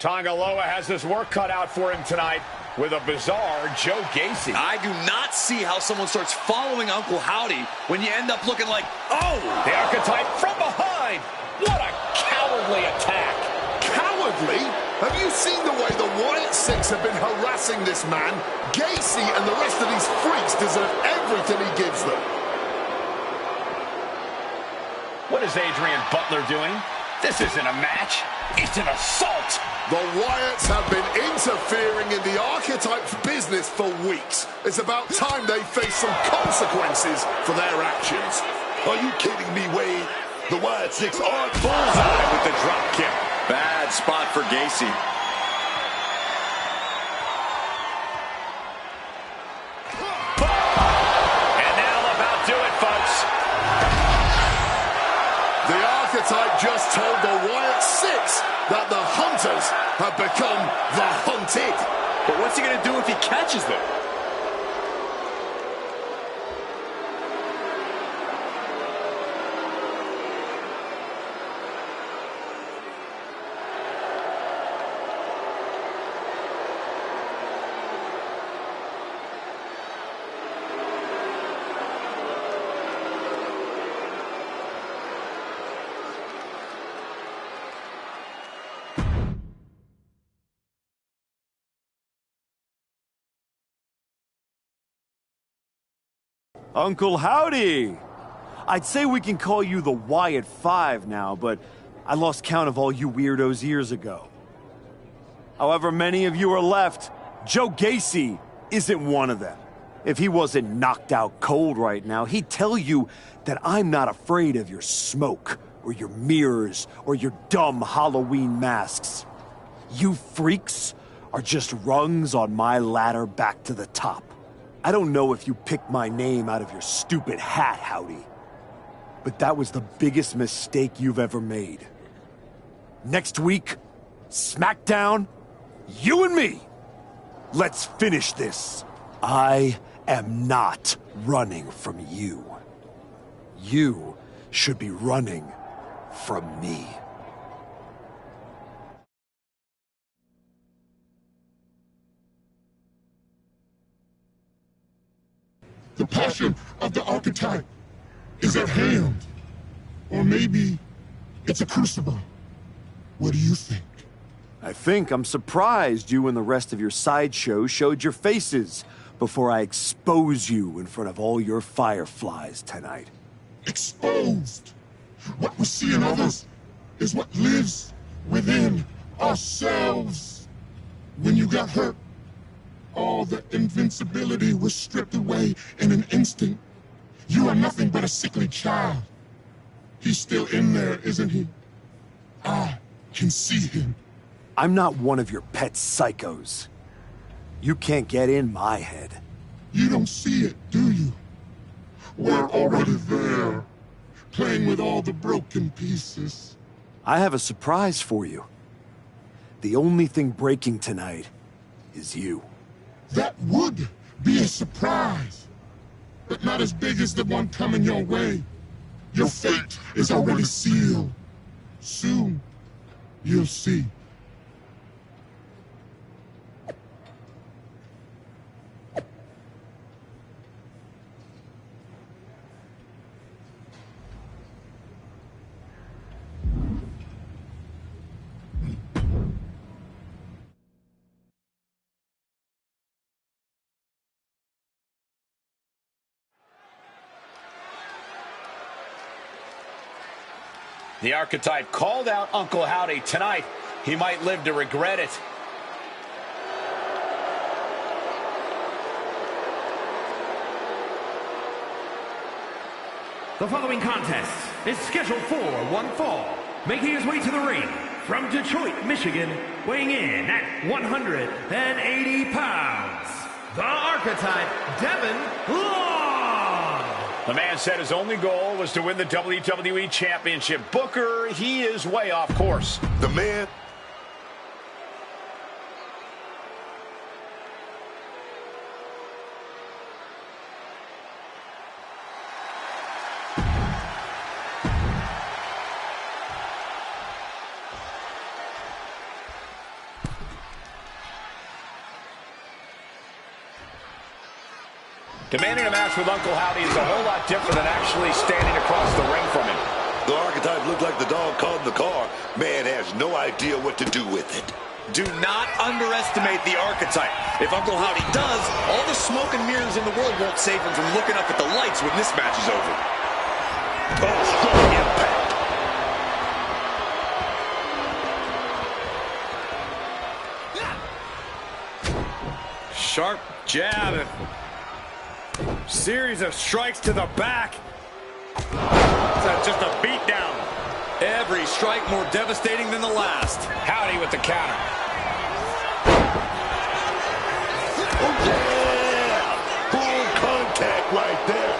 Tongaloa has his work cut out for him tonight with a bizarre Joe Gacy. I do not see how someone starts following Uncle Howdy when you end up looking like, oh! The archetype from behind. What a cowardly attack. Cowardly? Have you seen the way the Wyatt Six have been harassing this man? Gacy and the rest of these freaks deserve everything he gives them. What is Adrian Butler doing? This isn't a match. It's an assault. The Wyatts have been interfering in the Archetype's business for weeks. It's about time they face some consequences for their actions. Are you kidding me, Wade? The Wyatt Six are bullseye with the drop kick. Bad spot for Gacy. And that'll about do it, folks. The Archetype just told the Wyatt Six that the Hunters have become the Hunted. But what's he going to do if he catches them? Uncle Howdy! I'd say we can call you the Wyatt Five now, but I lost count of all you weirdos years ago. However many of you are left, Joe Gacy isn't one of them. If he wasn't knocked out cold right now, he'd tell you that I'm not afraid of your smoke, or your mirrors, or your dumb Halloween masks. You freaks are just rungs on my ladder back to the top. I don't know if you picked my name out of your stupid hat, Howdy, but that was the biggest mistake you've ever made. Next week, SmackDown, you and me. Let's finish this. I am not running from you. You should be running from me. The passion of the Archetype is at hand. Or maybe it's a crucible. What do you think? I think I'm surprised you and the rest of your sideshow showed your faces before I expose you in front of all your fireflies tonight. Exposed. What we see in others is what lives within ourselves. When you got hurt, all the invincibility was stripped away in an instant. You are nothing but a sickly child. He's still in there, isn't he? I can see him. I'm not one of your pet psychos. You can't get in my head. You don't see it, do you? We're already there, playing with all the broken pieces. I have a surprise for you. The only thing breaking tonight is you. That would be a surprise, but not as big as the one coming your way. Your fate is already sealed. Soon, you'll see. The Archetype called out Uncle Howdy tonight. He might live to regret it. The following contest is scheduled for one fall. Making his way to the ring from Detroit, Michigan, weighing in at 180 pounds, the Archetype, Devin Long. The man said his only goal was to win the WWE Championship. Booker, he is way off course. The man... Demanding a match with Uncle Howdy is a whole lot different than actually standing across the ring from him. The archetype looked like the dog caught in the car. Man has no idea what to do with it. Do not underestimate the archetype. If Uncle Howdy does, all the smoke and mirrors in the world won't save him from looking up at the lights when this match is over. Oh, strong impact. Sharp jab. Series of strikes to the back. That's just a beatdown. Every strike more devastating than the last. Howdy with the counter. Oh, yeah! Full contact right there.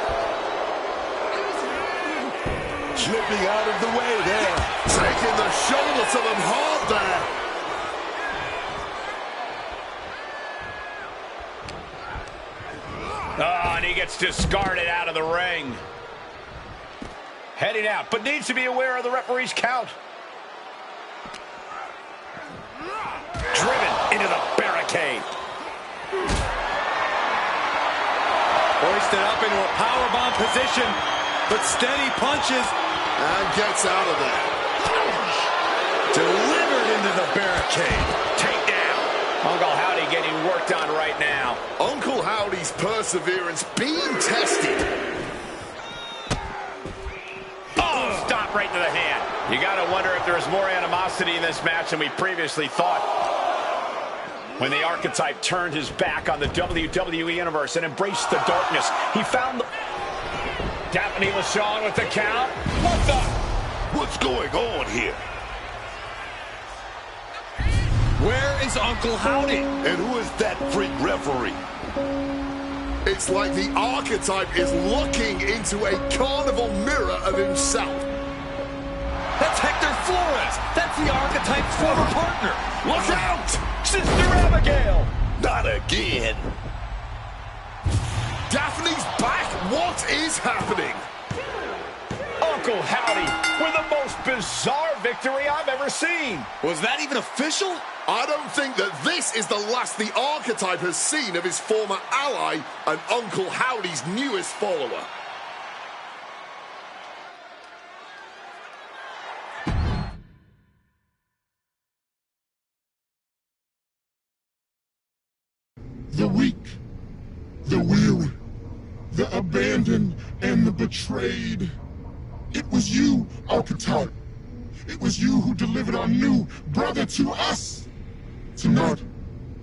Slipping out of the way there. Taking the shoulder to them hard there. Oh, and he gets discarded out of the ring. Heading out, but needs to be aware of the referee's count. Driven into the barricade. Hoisted up into a powerbomb position, but steady punches. And gets out of there. Delivered into the barricade. Takedown. Uncle Howdy getting worked on right now. Uncle Howdy's perseverance being tested. Oh, stop right to the hand. You got to wonder if there's more animosity in this match than we previously thought. When the archetype turned his back on the WWE Universe and embraced the darkness, he found the... Daphne LaShawn with the count. What the... What's going on here? Where is Uncle Howdy? And who is that freak referee? It's like the archetype is looking into a carnival mirror of himself. That's Hector Flores. That's the archetype's former partner. Look out! Sister Abigail. Not again. Daphne's back. What is happening? Uncle Howdy with the most bizarre victory I've ever seen. Was that even official? I don't think that this is the last the archetype has seen of his former ally and Uncle Howdy's newest follower. The weak, the weary, the abandoned, and the betrayed. It was you, archetype. It was you who delivered our new brother to us. Tonight,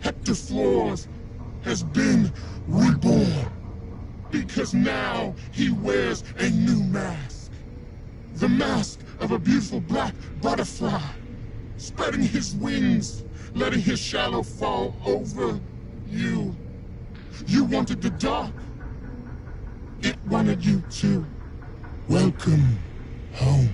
Hector Flores has been reborn. Because now he wears a new mask. The mask of a beautiful black butterfly, spreading his wings, letting his shadow fall over you. You wanted the dark. It wanted you too. Welcome home.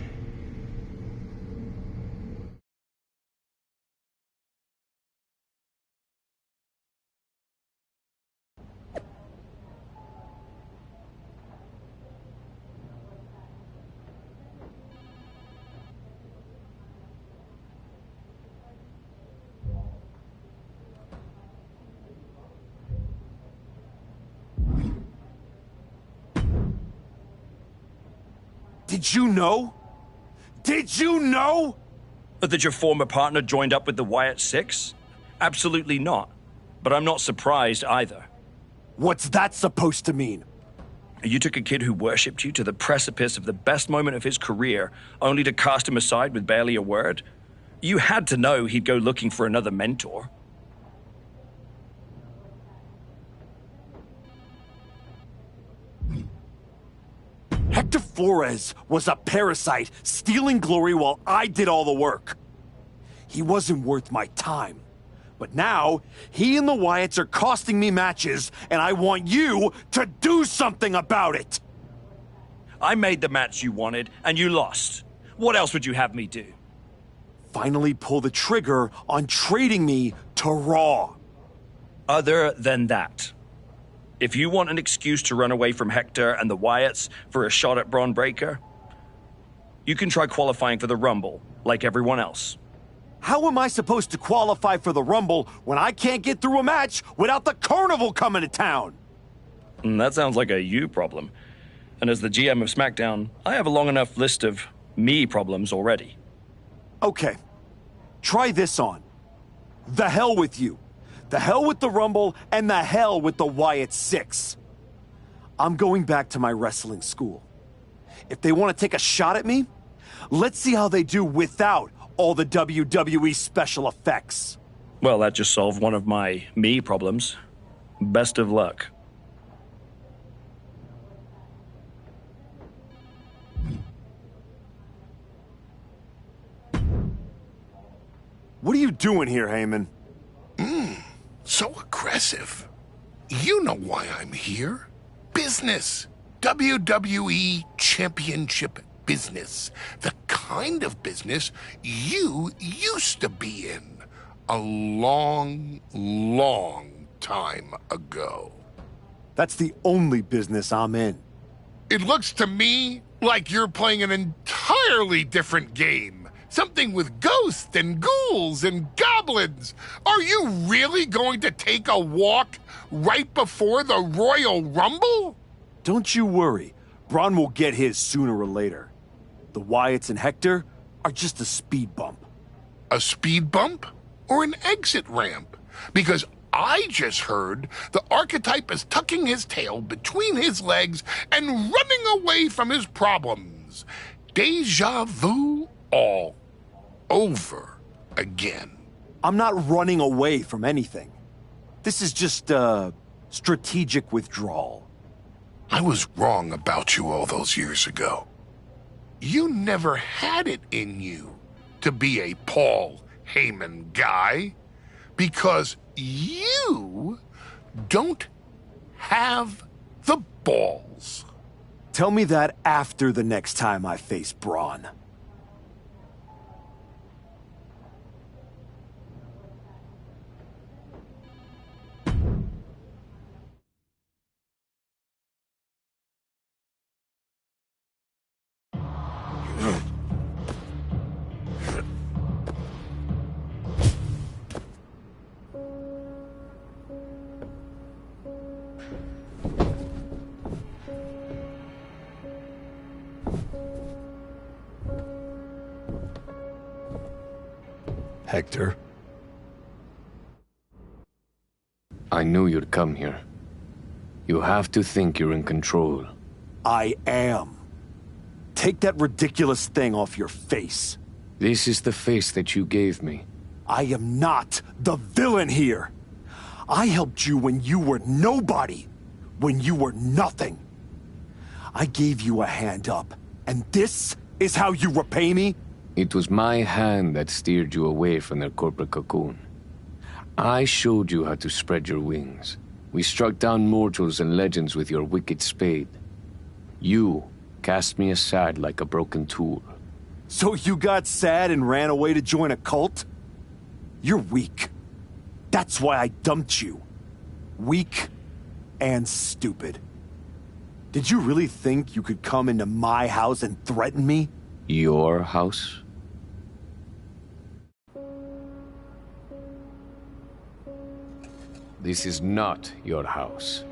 Did you know? Did you know? That your former partner joined up with the Wyatt Six? Absolutely not. But I'm not surprised either. What's that supposed to mean? You took a kid who worshipped you to the precipice of the best moment of his career, only to cast him aside with barely a word? You had to know he'd go looking for another mentor. Hector Flores was a parasite, stealing glory while I did all the work. He wasn't worth my time. But now, he and the Wyatts are costing me matches, and I want you to do something about it! I made the match you wanted, and you lost. What else would you have me do? Finally pull the trigger on trading me to Raw. Other than that. If you want an excuse to run away from Hector and the Wyatts for a shot at Braun Breaker, you can try qualifying for the Rumble, like everyone else. How am I supposed to qualify for the Rumble when I can't get through a match without the Carnival coming to town? That sounds like a you problem. And as the GM of SmackDown, I have a long enough list of me problems already. Okay. Try this on. The hell with you. The hell with the Rumble, and the hell with the Wyatt Six. I'm going back to my wrestling school. If they want to take a shot at me, let's see how they do without all the WWE special effects. Well, that just solved one of my me problems. Best of luck. What are you doing here, Heyman? So aggressive. You know why I'm here. Business. WWE Championship business. The kind of business you used to be in a long, long time ago. That's the only business I'm in. It looks to me like you're playing an entirely different game. Something with ghosts and ghouls and goblins. Are you really going to take a walk right before the Royal Rumble? Don't you worry. Braun will get his sooner or later. The Wyatts and Hector are just a speed bump. A speed bump or an exit ramp? Because I just heard the archetype is tucking his tail between his legs and running away from his problems. Deja vu all over again. I'm not running away from anything. This is just strategic withdrawal. I was wrong about you all those years ago. You never had it in you to be a Paul Heyman guy because you don't have the balls. Tell me that after the next time I face Braun. Hector? I knew you'd come here. You have to think you're in control. I am. Take that ridiculous thing off your face. This is the face that you gave me. I am not the villain here. I helped you when you were nobody, when you were nothing. I gave you a hand up, and this is how you repay me? It was my hand that steered you away from their corporate cocoon. I showed you how to spread your wings. We struck down mortals and legends with your wicked spade. You cast me aside like a broken tool. So you got sad and ran away to join a cult? You're weak. That's why I dumped you. Weak and stupid. Did you really think you could come into my house and threaten me? Your house? This is not your house.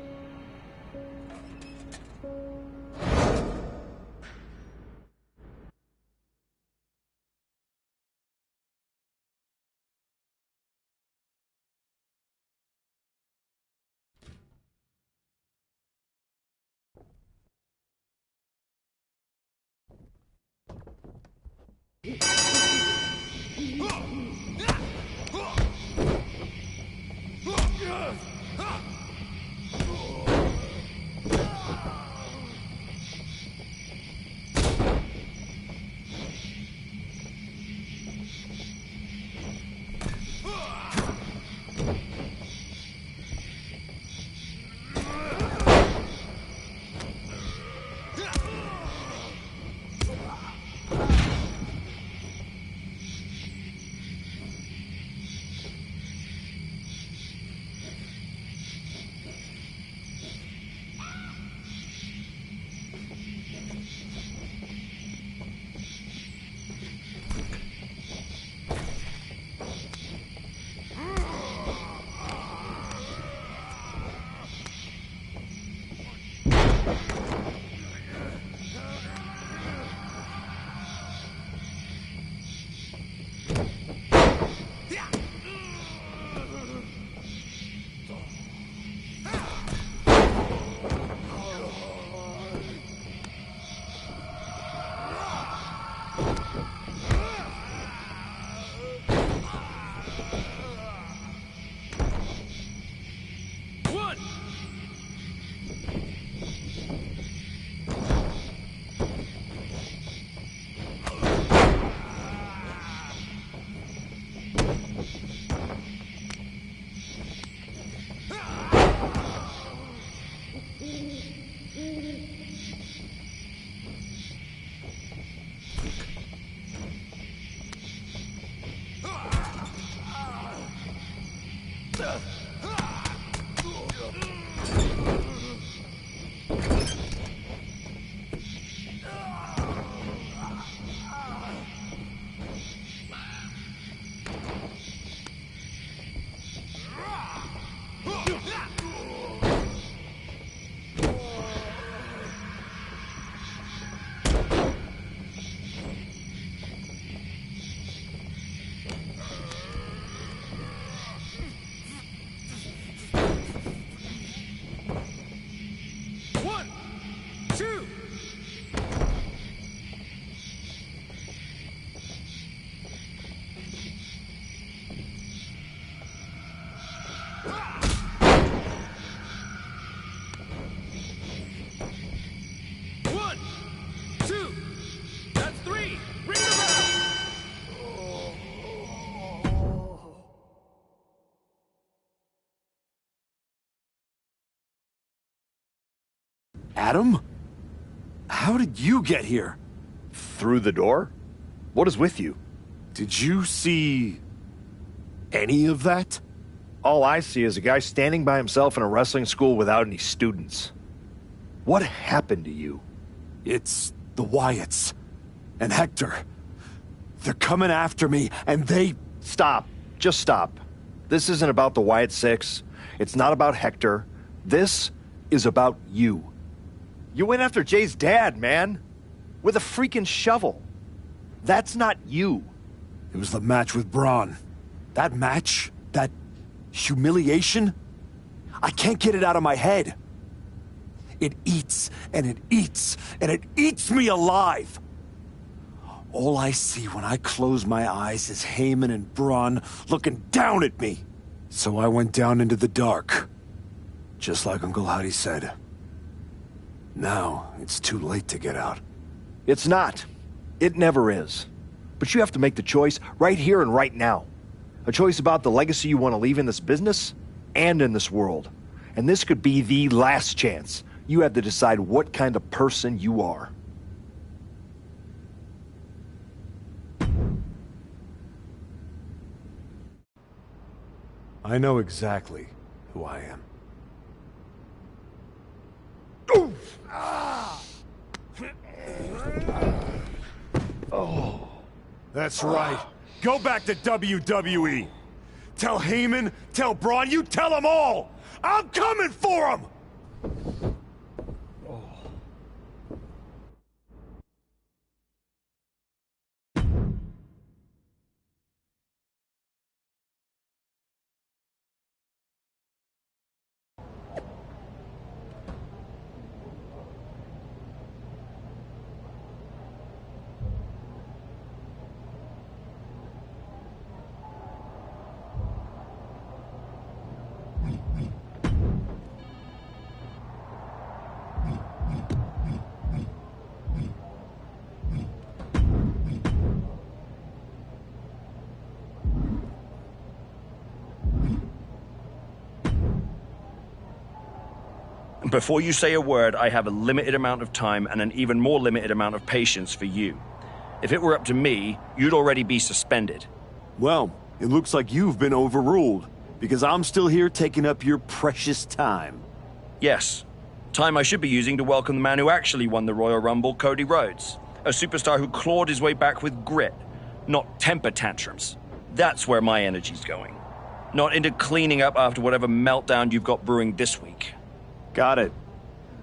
Adam? How did you get here? Through the door? What is with you? Did you see any of that? All I see is a guy standing by himself in a wrestling school without any students. What happened to you? It's the Wyatts. And Hector. They're coming after me, and they... Stop. Just stop. This isn't about the Wyatt Six. It's not about Hector. This is about you. You went after Jay's dad, man. With a freaking shovel. That's not you. It was the match with Braun. That match? That humiliation? I can't get it out of my head. It eats, and it eats, and it eats me alive. All I see when I close my eyes is Heyman and Braun looking down at me. So I went down into the dark. Just like Uncle Howdy said. Now, it's too late to get out. It's not. It never is. But you have to make the choice right here and right now. A choice about the legacy you want to leave in this business and in this world. And this could be the last chance. You have to decide what kind of person you are. I know exactly who I am. Oh. That's right. Go back to WWE. Tell Heyman, tell Braun, you tell them all! I'm coming for them! Before you say a word, I have a limited amount of time and an even more limited amount of patience for you. If it were up to me, you'd already be suspended. Well, it looks like you've been overruled, because I'm still here taking up your precious time. Yes. Time I should be using to welcome the man who actually won the Royal Rumble, Cody Rhodes. A superstar who clawed his way back with grit, not temper tantrums. That's where my energy's going. Not into cleaning up after whatever meltdown you've got brewing this week. Got it.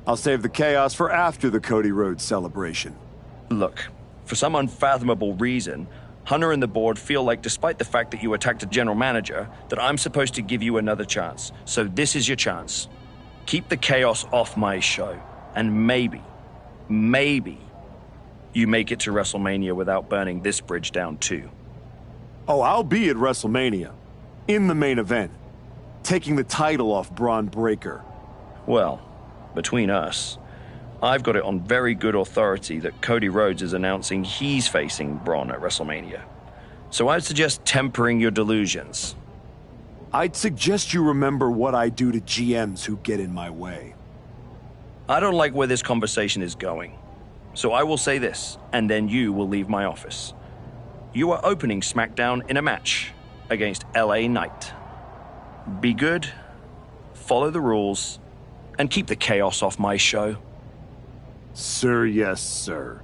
I'll save the chaos for after the Cody Rhodes celebration. Look, for some unfathomable reason, Hunter and the board feel like despite the fact that you attacked a general manager, that I'm supposed to give you another chance. So this is your chance. Keep the chaos off my show. And maybe, you make it to WrestleMania without burning this bridge down too. Oh, I'll be at WrestleMania. In the main event. Taking the title off Braun Breaker. Well, between us, I've got it on very good authority that Cody Rhodes is announcing he's facing Braun at WrestleMania. So I'd suggest tempering your delusions. I'd suggest you remember what I do to GMs who get in my way. I don't like where this conversation is going. So I will say this, and then you will leave my office. You are opening SmackDown in a match against LA Knight. Be good, follow the rules, and keep the chaos off my show. Sir, yes, sir.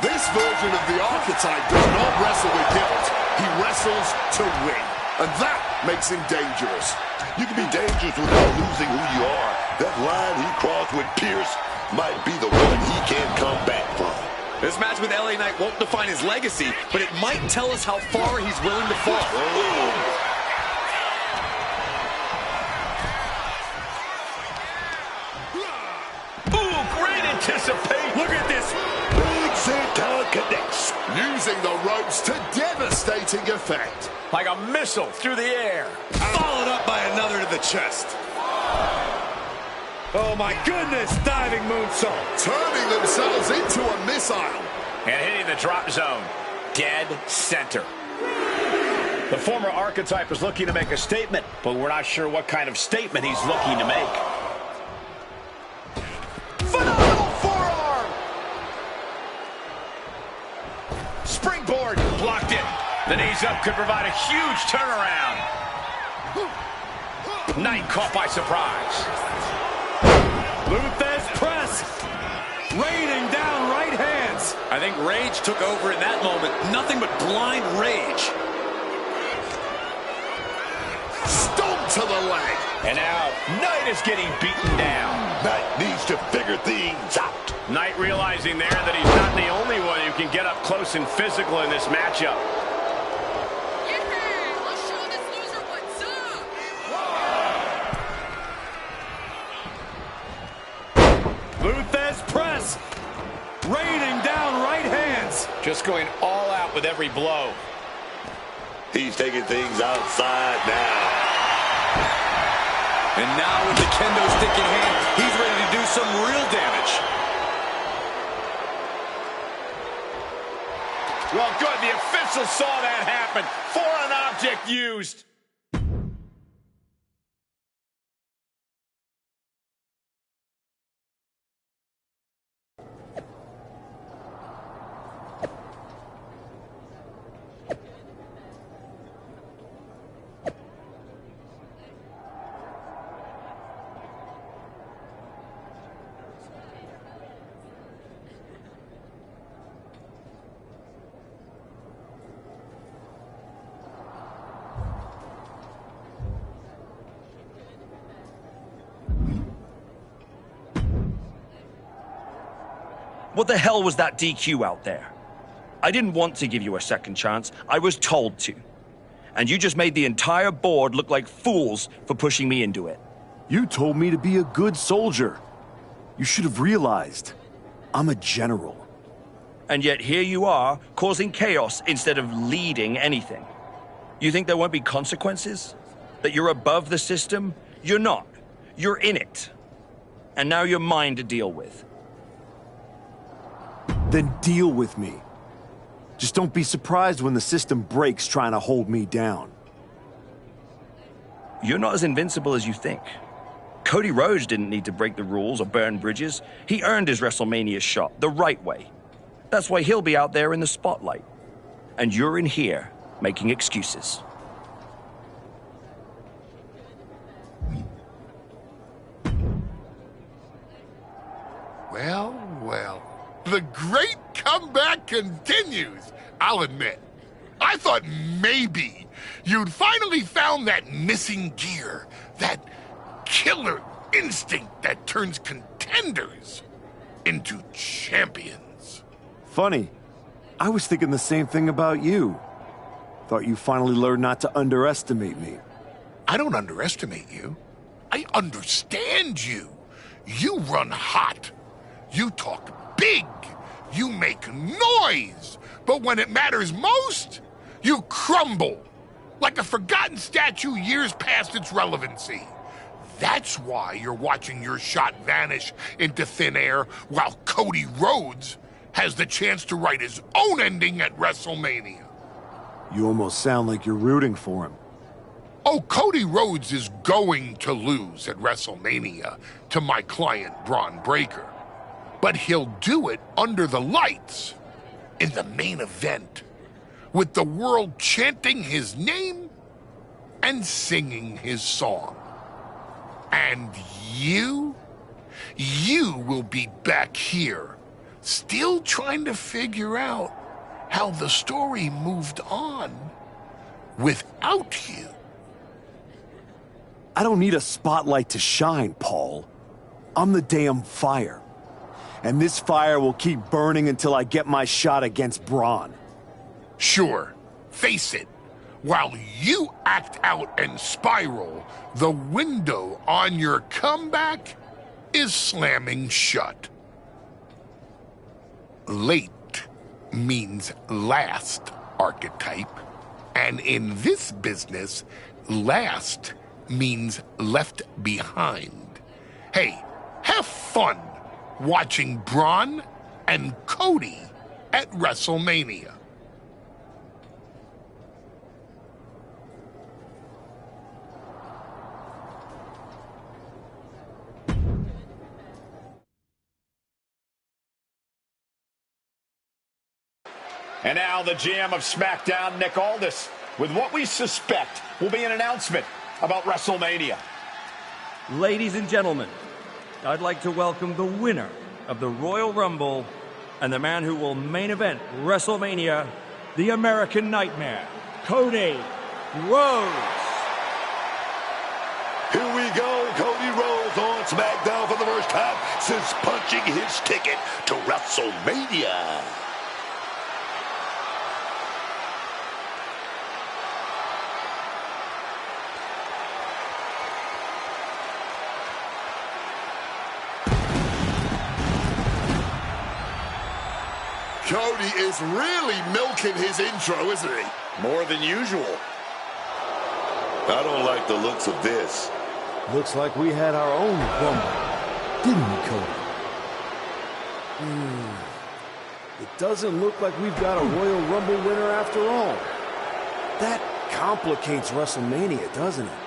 This version of the archetype does not wrestle with guilt. He wrestles to win. and that makes him dangerous. You can be dangerous without losing who you are. That line he crossed with Pierce might be the one he can't come back from. This match with LA Knight won't define his legacy, but it might tell us how far he's willing to fall. Ooh, great anticipation. Look at this. Big Senton connects. Using the ropes to devastating effect. Like a missile through the air. Followed up by another to the chest. Oh my goodness, diving moonsault. Turning themselves into a missile. And hitting the drop zone. Dead center. The former archetype is looking to make a statement, but we're not sure what kind of statement he's looking to make. Phenomenal forearm! Springboard blocked it. The knees up could provide a huge turnaround. Knight caught by surprise. Luthez press. Raining down right hands. I think rage took over in that moment. Nothing but blind rage. Stomp to the leg. And now, Knight is getting beaten down. Knight needs to figure things out. Knight realizing there that he's not the only one who can get up close and physical in this matchup. Luthez press. Raining down right hands. Just going all out with every blow. He's taking things outside now. And now with the kendo stick in hand, he's ready to do some real damage. Well, good. The official saw that happen. Foreign object used. What the hell was that DQ out there? I didn't want to give you a second chance. I was told to. And you just made the entire board look like fools for pushing me into it. You told me to be a good soldier. You should have realized I'm a general. And yet here you are, causing chaos instead of leading anything. You think there won't be consequences? That you're above the system? You're not. You're in it. And now you're mine to deal with. Then deal with me. Just don't be surprised when the system breaks trying to hold me down. You're not as invincible as you think. Cody Rhodes didn't need to break the rules or burn bridges. He earned his WrestleMania shot the right way. That's why he'll be out there in the spotlight. And you're in here making excuses. Well, well. The great comeback continues, I'll admit. I thought maybe you'd finally found that missing gear, that killer instinct that turns contenders into champions. Funny. I was thinking the same thing about you. Thought you finally learned not to underestimate me. I don't underestimate you. I understand you. You run hot. You talk big, you make noise, but when it matters most, you crumble, like a forgotten statue years past its relevancy. That's why you're watching your shot vanish into thin air while Cody Rhodes has the chance to write his own ending at WrestleMania. You almost sound like you're rooting for him. Oh, Cody Rhodes is going to lose at WrestleMania to my client, Braun Breaker. But he'll do it under the lights, in the main event, with the world chanting his name and singing his song. And you will be back here, still trying to figure out how the story moved on without you. I don't need a spotlight to shine, Paul. I'm the damn fire. And this fire will keep burning until I get my shot against Braun. Sure, face it. While you act out and spiral, the window on your comeback is slamming shut. Late means last, archetype. And in this business, last means left behind. Hey, have fun watching Braun and Cody at WrestleMania. And now the GM of SmackDown, Nick Aldis, with what we suspect will be an announcement about WrestleMania. Ladies and gentlemen, I'd like to welcome the winner of the Royal Rumble and the man who will main event WrestleMania, the American Nightmare, Cody Rhodes. Here we go, Cody Rhodes on SmackDown for the first time since punching his ticket to WrestleMania. Cody is really milking his intro, isn't he? More than usual. I don't like the looks of this. Looks like we had our own Rumble, didn't we, Cody? It doesn't look like we've got a Royal Rumble winner after all. That complicates WrestleMania, doesn't it?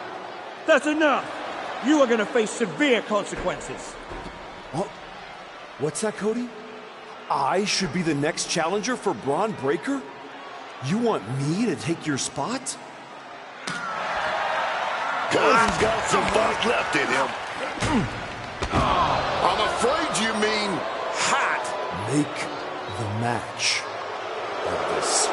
That's enough! You are going to face severe consequences. Oh, what's that, Cody? I should be the next challenger for Braun Breaker? You want me to take your spot? Cody's got some fight left in him. I'm afraid you mean hat. Make the match of this.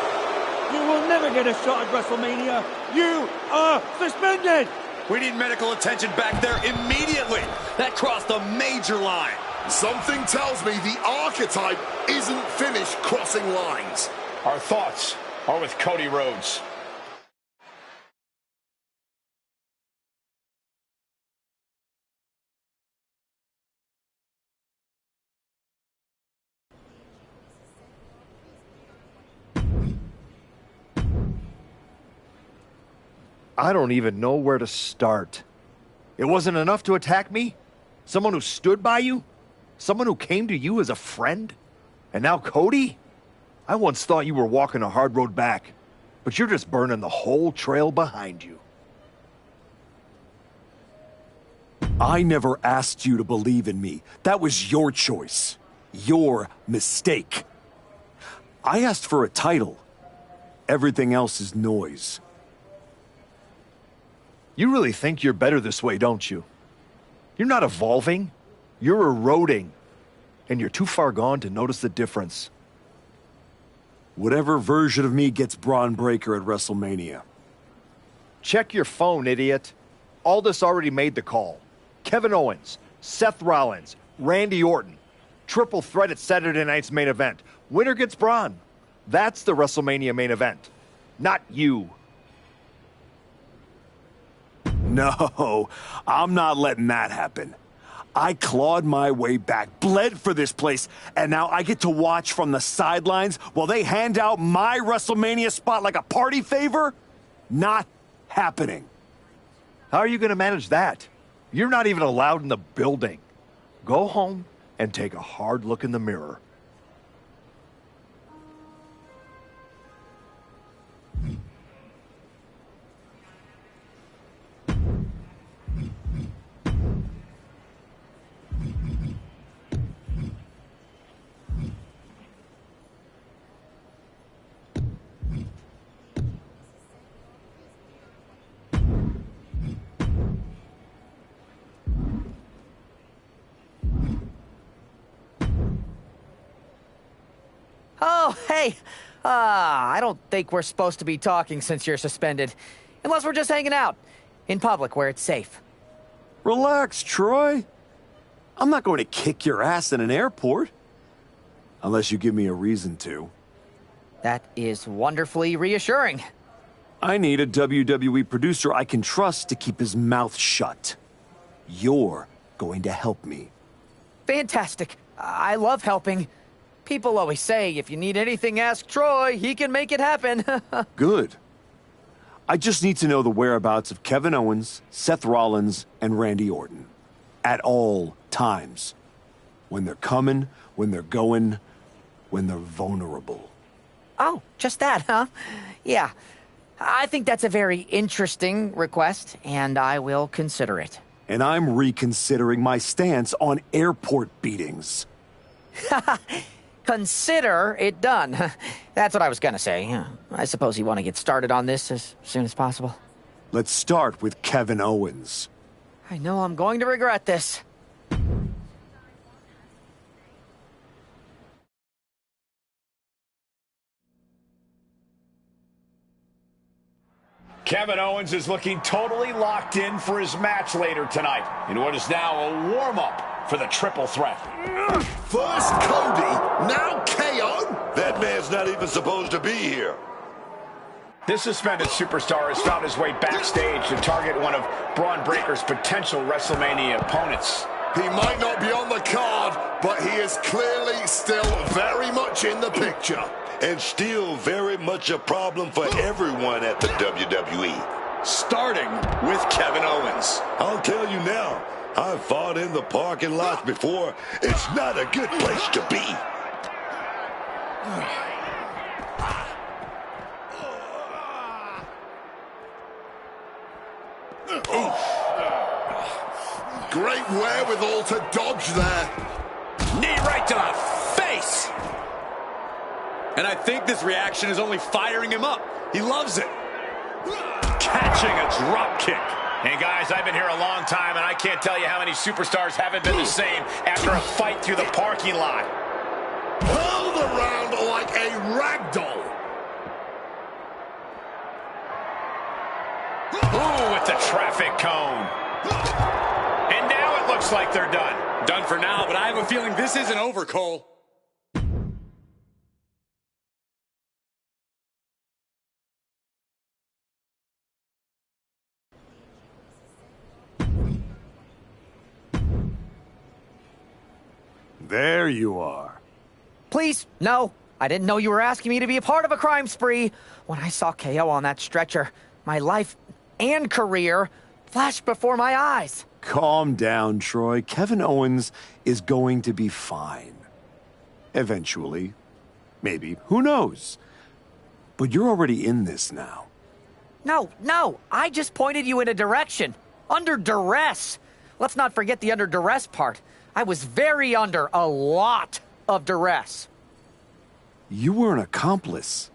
You will never get a shot at WrestleMania. You are suspended. We need medical attention back there immediately. That crossed a major line. Something tells me the archetype isn't finished crossing lines. Our thoughts are with Cody Rhodes. I don't even know where to start. It wasn't enough to attack me? Someone who stood by you? Someone who came to you as a friend? And now Cody? I once thought you were walking a hard road back, but you're just burning the whole trail behind you. I never asked you to believe in me. That was your choice. Your mistake. I asked for a title. Everything else is noise. You really think you're better this way, don't you? You're not evolving. You're eroding. And you're too far gone to notice the difference. Whatever version of me gets Braun Breaker at WrestleMania. Check your phone, idiot. Aldis already made the call. Kevin Owens, Seth Rollins, Randy Orton. Triple threat at Saturday night's main event. Winner gets Braun. That's the WrestleMania main event. Not you. No, I'm not letting that happen. I clawed my way back, bled for this place, and now I get to watch from the sidelines while they hand out my WrestleMania spot like a party favor? Not happening. How are you going to manage that? You're not even allowed in the building. Go home and take a hard look in the mirror. Oh, hey, I don't think we're supposed to be talking since you're suspended. Unless we're just hanging out. In public, where it's safe. Relax, Troy. I'm not going to kick your ass in an airport. Unless you give me a reason to. That is wonderfully reassuring. I need a WWE producer I can trust to keep his mouth shut. You're going to help me. Fantastic. I love helping. People always say, if you need anything, ask Troy. He can make it happen. Good. I just need to know the whereabouts of Kevin Owens, Seth Rollins, and Randy Orton. At all times. When they're coming, when they're going, when they're vulnerable. Oh, just that, huh? Yeah. I think that's a very interesting request, and I will consider it. And I'm reconsidering my stance on airport beatings. Consider it done. That's what I was gonna say. I suppose you want to get started on this as soon as possible. Let's start with Kevin Owens. I know I'm going to regret this. Kevin Owens is looking totally locked in for his match later tonight in what is now a warm-up for the triple threat. First Cody, now KO? That man's not even supposed to be here. This suspended superstar has found his way backstage to target one of Braun Breaker's potential WrestleMania opponents. He might not be on the card, but he is clearly still very much in the picture. And still very much a problem for everyone at the WWE. Starting with Kevin Owens. I'll tell you now, I've fought in the parking lots before. It's not a good place to be. Great wherewithal to dodge there. Knee right to the face. And I think this reaction is only firing him up. He loves it. Catching a drop kick. And guys, I've been here a long time, and I can't tell you how many superstars haven't been the same after a fight through the parking lot. Hurled around like a rag doll. Ooh, with the traffic cone. And now it looks like they're done. Done for now, but I have a feeling this isn't over, Cole. There you are. Please, no. I didn't know you were asking me to be a part of a crime spree. When I saw KO on that stretcher, my life and career flashed before my eyes. Calm down, Troy. Kevin Owens is going to be fine. Eventually. Maybe. Who knows? But you're already in this now. No. I just pointed you in a direction. Under duress. Let's not forget the under duress part. I was very under a lot of duress. You were an accomplice.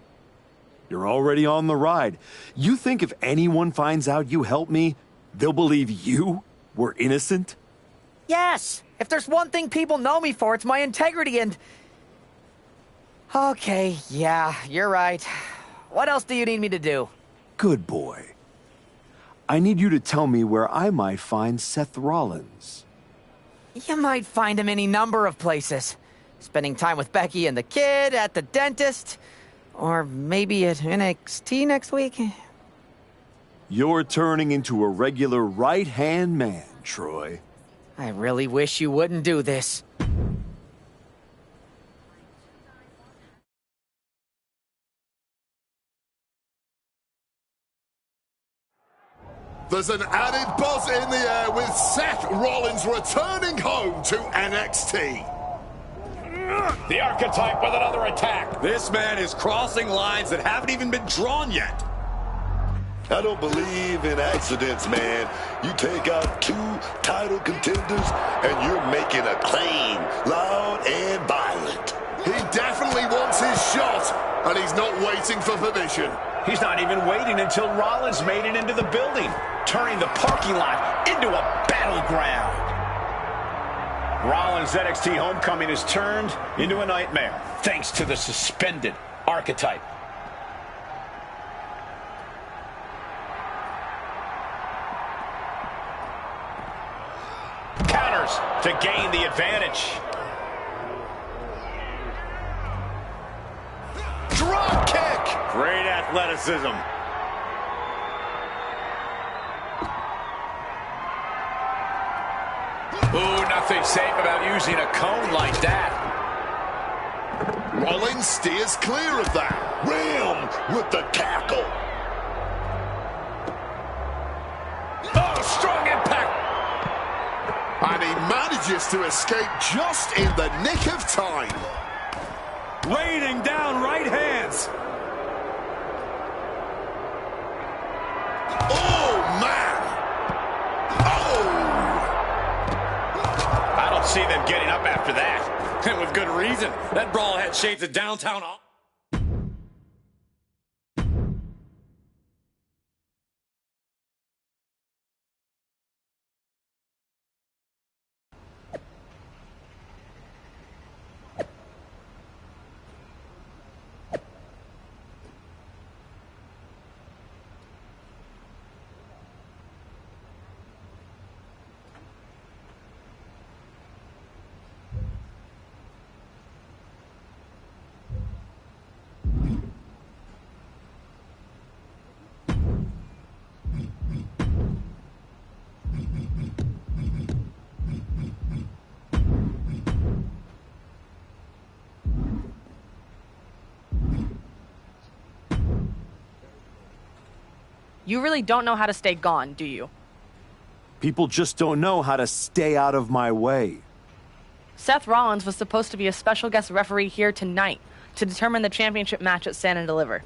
You're already on the ride. You think if anyone finds out you helped me, they'll believe you were innocent? Yes. If there's one thing people know me for, it's my integrity and... Okay, yeah, you're right. What else do you need me to do? Good boy. I need you to tell me where I might find Seth Rollins. You might find him any number of places. Spending time with Becky and the kid, at the dentist, or maybe at NXT next week. You're turning into a regular right-hand man, Troy. I really wish you wouldn't do this. There's an added buzz in the air with Seth Rollins returning home to NXT. The Archetype with another attack. This man is crossing lines that haven't even been drawn yet. I don't believe in accidents, man. You take out 2 title contenders and you're making a claim, loud and violent. He definitely wants his shot, and he's not waiting for permission. He's not even waiting until Rollins made it into the building, turning the parking lot into a battleground. Rollins' NXT homecoming has turned into a nightmare, thanks to the suspended archetype. Counters to gain the advantage. Drop kick! Great athleticism. Ooh, nothing safe about using a cone like that. Rollins steers clear of that. Ram with the tackle. Oh, strong impact. And he manages to escape just in the nick of time. Raining down right hands. Oh, man! Oh! I don't see them getting up after that. And with good reason. That brawl had shades of downtown. You really don't know how to stay gone, do you? People just don't know how to stay out of my way. Seth Rollins was supposed to be a special guest referee here tonight to determine the championship match at Stand and Deliver.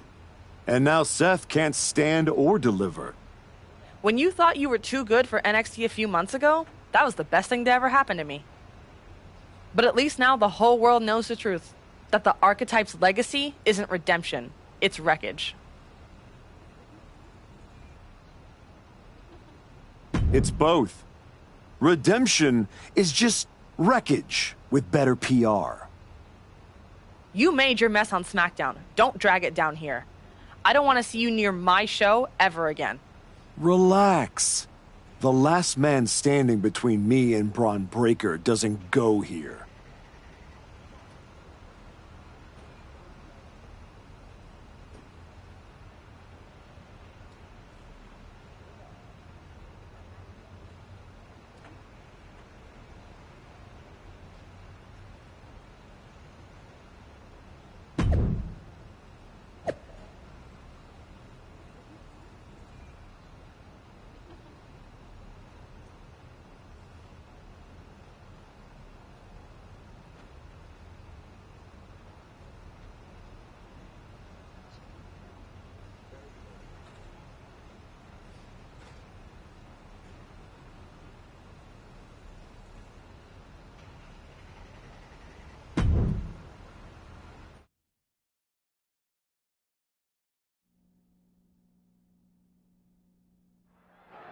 And now Seth can't stand or deliver. When you thought you were too good for NXT a few months ago, that was the best thing to ever happen to me. But at least now the whole world knows the truth, that the Archetype's legacy isn't redemption, it's wreckage. It's both. Redemption is just wreckage with better PR. You made your mess on SmackDown. Don't drag it down here. I don't want to see you near my show ever again. Relax. The last man standing between me and Braun Breaker doesn't go here.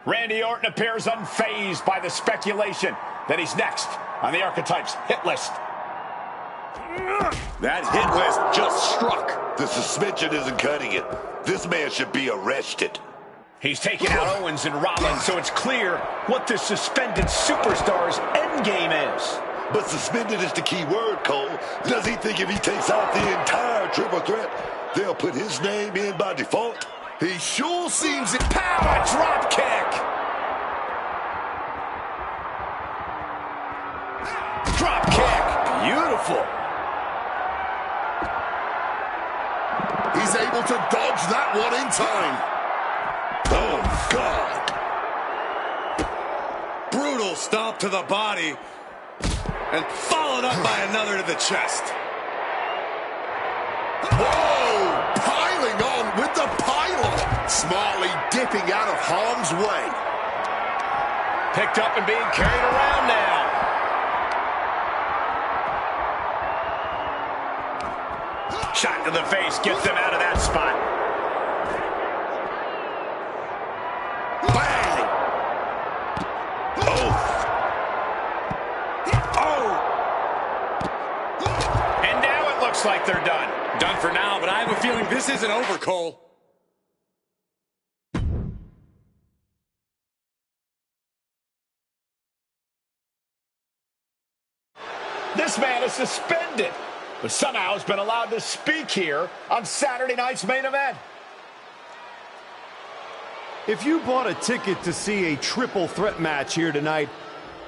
Randy Orton appears unfazed by the speculation that he's next on the Archetype's hit list. That hit list just struck. The suspension isn't cutting it. This man should be arrested. He's taking out Owens and Rollins, so it's clear what this suspended superstar's endgame is. But suspended is the key word, Cole. Does he think if he takes out the entire triple threat, they'll put his name in by default? He sure seems it. Power drop kick. Drop kick. Beautiful. He's able to dodge that one in time. Oh, God. Brutal stomp to the body. And followed up by another to the chest. Whoa! Piling on with the pylon. Smartly dipping out of harm's way. Picked up and being carried around now. Shot to the face gets them out of that spot. Bang! like they're done. Done for now, but I have a feeling this isn't over, Cole. This man is suspended, but somehow has been allowed to speak here on Saturday night's main event. If you bought a ticket to see a triple threat match here tonight,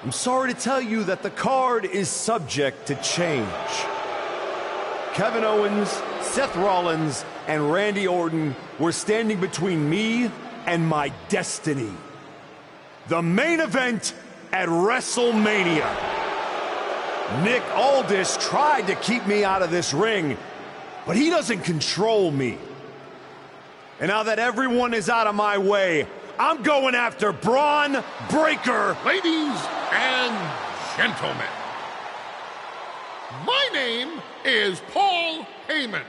I'm sorry to tell you that the card is subject to change. Kevin Owens, Seth Rollins, and Randy Orton were standing between me and my destiny. The main event at WrestleMania. Nick Aldis tried to keep me out of this ring, but he doesn't control me. And now that everyone is out of my way, I'm going after Braun Breaker. Ladies and gentlemen, my name is Paul Heyman,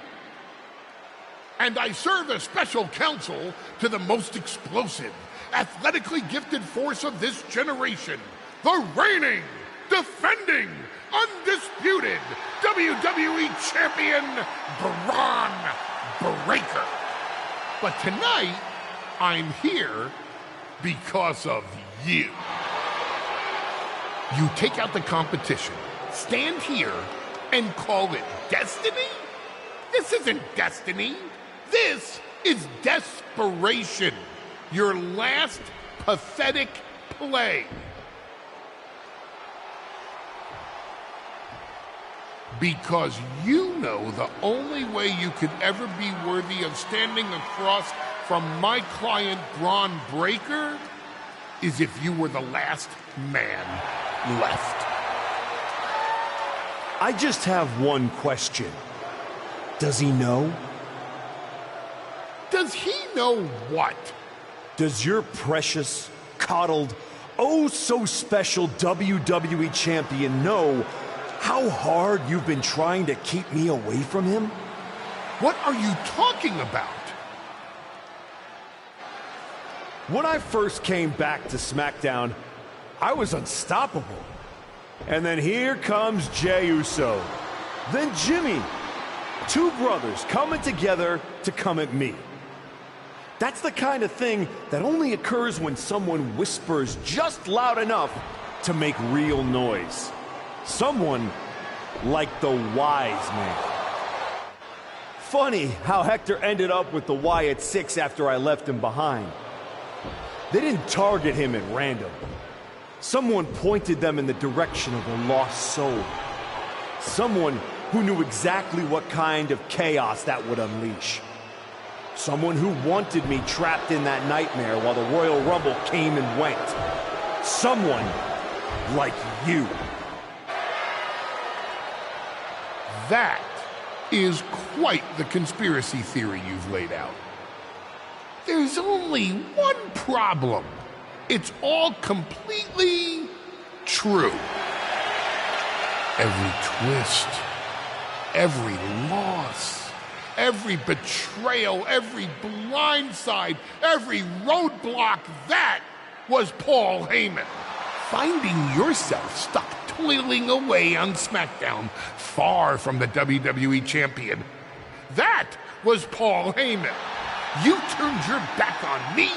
and I serve as special counsel to the most explosive, athletically gifted force of this generation, the reigning, defending, undisputed WWE Champion, Braun Breaker. But tonight, I'm here because of you. You take out the competition, stand here, and call it destiny? This isn't destiny. This is desperation. Your last pathetic play. Because you know the only way you could ever be worthy of standing across from my client Braun Breaker is if you were the last man left. I just have one question. Does he know? Does he know what? Does your precious, coddled, oh so special WWE champion know how hard you've been trying to keep me away from him? What are you talking about? When I first came back to SmackDown, I was unstoppable. And then here comes Jey Uso. Then Jimmy. Two brothers coming together to come at me. That's the kind of thing that only occurs when someone whispers just loud enough to make real noise. Someone like the Wise Man. Funny how Hector ended up with the Wyatt Six after I left him behind. They didn't target him at random. Someone pointed them in the direction of a lost soul. Someone who knew exactly what kind of chaos that would unleash. Someone who wanted me trapped in that nightmare while the Royal Rumble came and went. Someone like you. That is quite the conspiracy theory you've laid out. There's only one problem. It's all completely true. Every twist, every loss, every betrayal, every blindside, every roadblock, that was Paul Heyman. Finding yourself stuck toiling away on SmackDown, far from the WWE champion. That was Paul Heyman. You turned your back on me,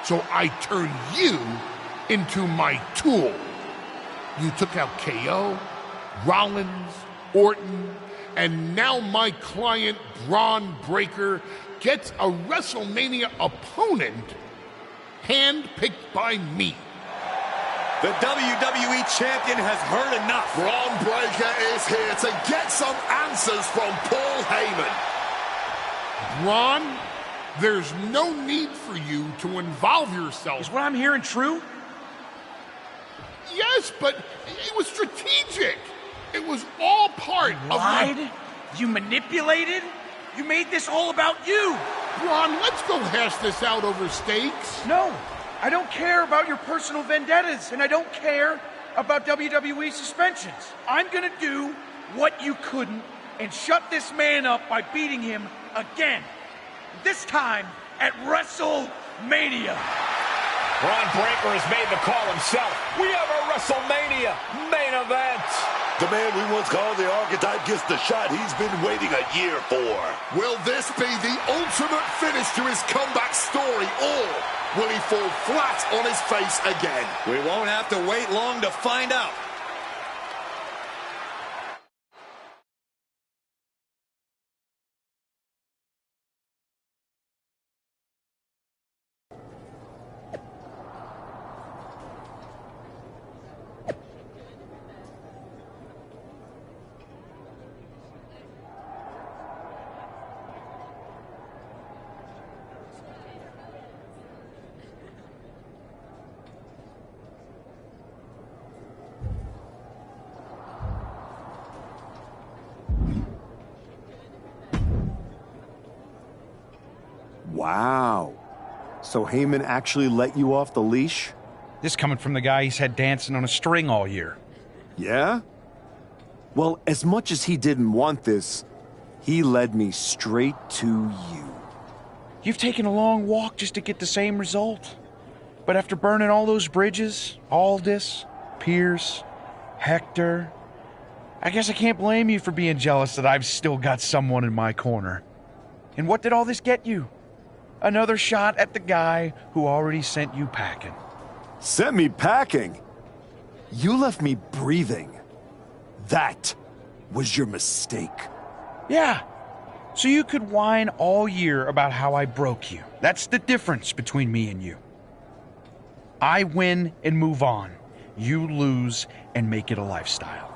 so I turned you into my tool. You took out KO, Rollins, Orton, and now my client Braun Breaker gets a WrestleMania opponent handpicked by me. The WWE champion has heard enough. Braun Breaker is here to get some answers from Paul Heyman. Braun, there's no need for you to involve yourself. Is what I'm hearing true? Yes, but it was strategic. It was all part of my... You manipulated? You made this all about you. Braun, let's go hash this out over stakes. No. I don't care about your personal vendettas, and I don't care about WWE suspensions. I'm gonna do what you couldn't and shut this man up by beating him again. This time at WrestleMania. Braun Breaker has made the call himself. We have a WrestleMania main event. The man we once called the Archetype gets the shot he's been waiting a year for. Will this be the ultimate finish to his comeback story, or will he fall flat on his face again? We won't have to wait long to find out. Wow. So Heyman actually let you off the leash? This coming from the guy he's had dancing on a string all year. Yeah? Well, as much as he didn't want this, he led me straight to you. You've taken a long walk just to get the same result. But after burning all those bridges, Aldis, Pierce, Hector, I guess I can't blame you for being jealous that I've still got someone in my corner. And what did all this get you? Another shot at the guy who already sent you packing. Sent me packing? You left me breathing. That was your mistake. Yeah, so you could whine all year about how I broke you. That's the difference between me and you. I win and move on. You lose and make it a lifestyle.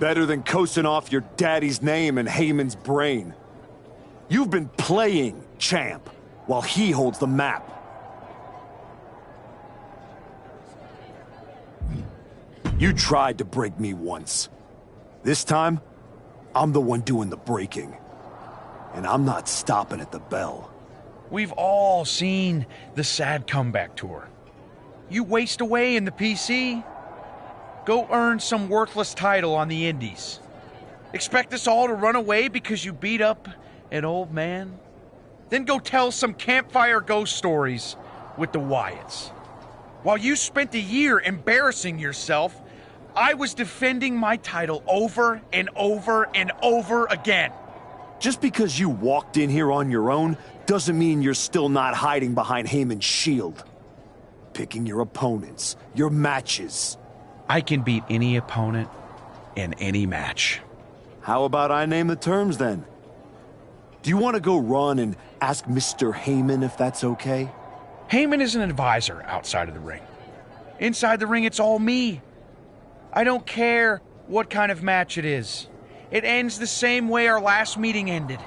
Better than coasting off your daddy's name and Heyman's brain. You've been playing champ while he holds the map. You tried to break me once. This time, I'm the one doing the breaking. And I'm not stopping at the bell. We've all seen the sad comeback tour. You waste away in the PC. Go earn some worthless title on the indies. Expect us all to run away because you beat up an old man? Then go tell some campfire ghost stories with the Wyatts. While you spent a year embarrassing yourself, I was defending my title over and over and over again. Just because you walked in here on your own doesn't mean you're still not hiding behind Heyman's shield. Picking your opponents, your matches. I can beat any opponent in any match. How about I name the terms then? Do you want to go run and ask Mr. Heyman if that's okay? Heyman is an advisor outside of the ring. Inside the ring, it's all me. I don't care what kind of match it is. It ends the same way our last meeting ended.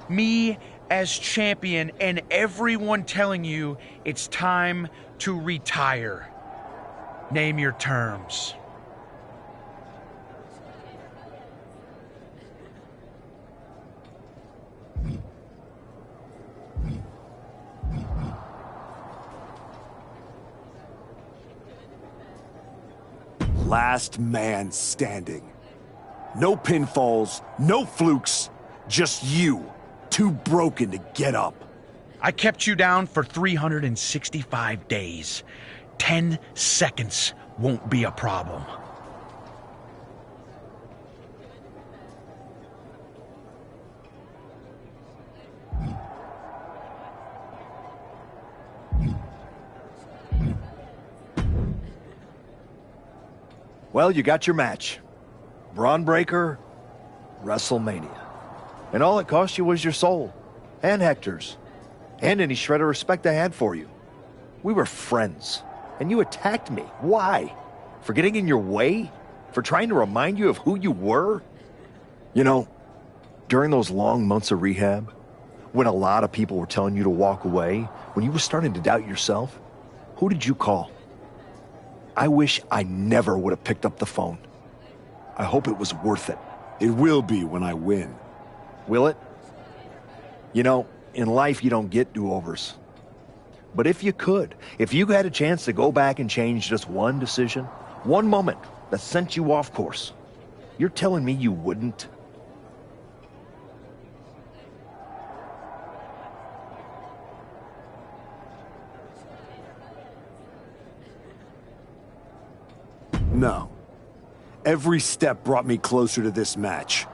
Me as champion and everyone telling you it's time to retire. Name your terms. Last man standing. No pinfalls, no flukes, just you, too broken to get up. I kept you down for 365 days. 10 seconds won't be a problem. Well, you got your match. Braun Breaker, WrestleMania. And all it cost you was your soul. And Hector's. And any shred of respect I had for you. We were friends. And you attacked me. Why? For getting in your way? For trying to remind you of who you were? You know, during those long months of rehab, when a lot of people were telling you to walk away, when you were starting to doubt yourself, who did you call? I wish I never would have picked up the phone. I hope it was worth it. It will be when I win. Will it? You know, in life you don't get do-overs. But if you could, if you had a chance to go back and change just one decision, one moment that sent you off course, you're telling me you wouldn't? No. Every step brought me closer to this match.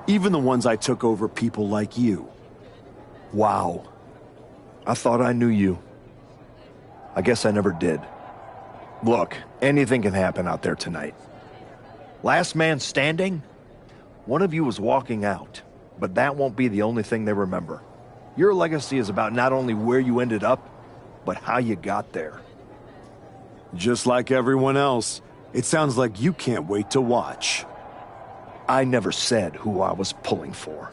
Even the ones I took over people like you. Wow. I thought I knew you. I guess I never did. Look, anything can happen out there tonight. Last man standing? One of you was walking out, but that won't be the only thing they remember. Your legacy is about not only where you ended up, but how you got there. Just like everyone else, it sounds like you can't wait to watch. I never said who I was pulling for.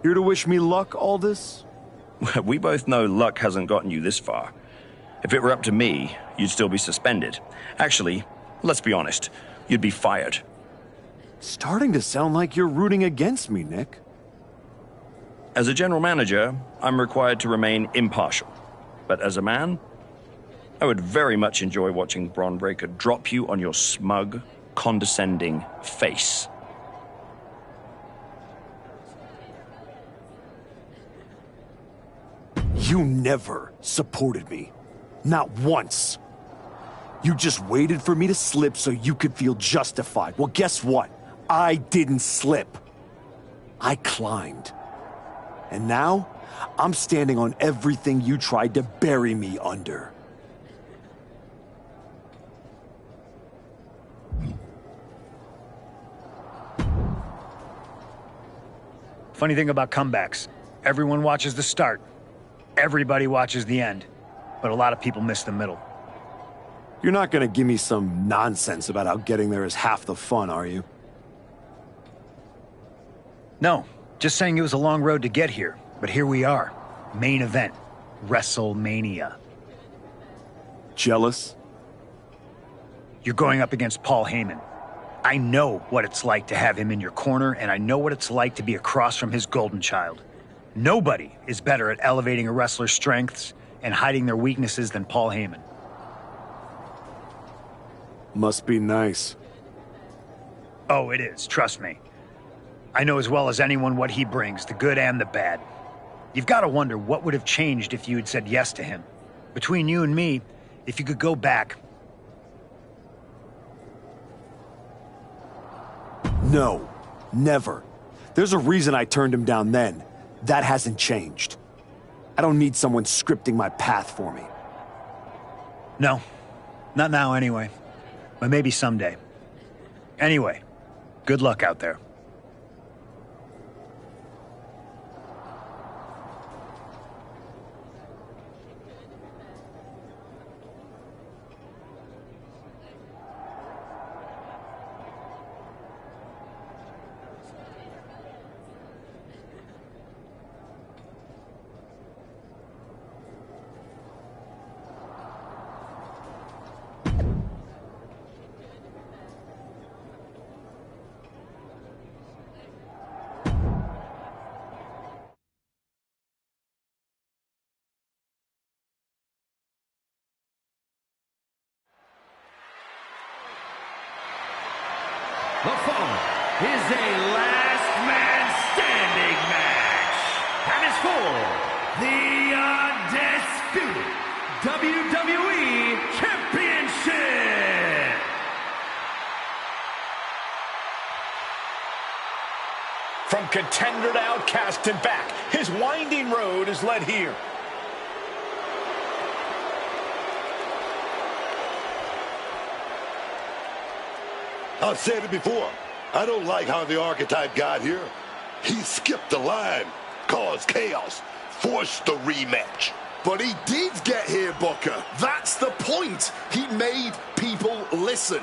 Here to wish me luck, Aldous? We both know luck hasn't gotten you this far. If it were up to me, you'd still be suspended. Actually, let's be honest, you'd be fired. Starting to sound like you're rooting against me, Nick. As a general manager, I'm required to remain impartial. But as a man, I would very much enjoy watching Bron Breakker drop you on your smug, condescending face. You never supported me. Not once. You just waited for me to slip so you could feel justified. Well, guess what? I didn't slip. I climbed. And now, I'm standing on everything you tried to bury me under. Funny thing about comebacks, everyone watches the start. Everybody watches the end, but a lot of people miss the middle. You're not gonna give me some nonsense about how getting there is half the fun, are you? No, just saying it was a long road to get here, but here we are. Main event, WrestleMania. Jealous? You're going up against Paul Heyman. I know what it's like to have him in your corner, and I know what it's like to be across from his golden child. Nobody is better at elevating a wrestler's strengths and hiding their weaknesses than Paul Heyman. Must be nice. Oh, it is, trust me. I know as well as anyone what he brings, the good and the bad. You've got to wonder what would have changed if you had said yes to him. Between you and me, if you could go back... No, never. There's a reason I turned him down then. That hasn't changed. I don't need someone scripting my path for me. No, not now anyway. But maybe someday. Anyway, good luck out there. The following is a last man standing match and is for the undisputed WWE Championship. From contender to outcast and back, his winding road is led here. I've said it before. I don't like how the archetype got here. He skipped the line, caused chaos, forced the rematch. But he did get here, Booker. That's the point. He made people listen.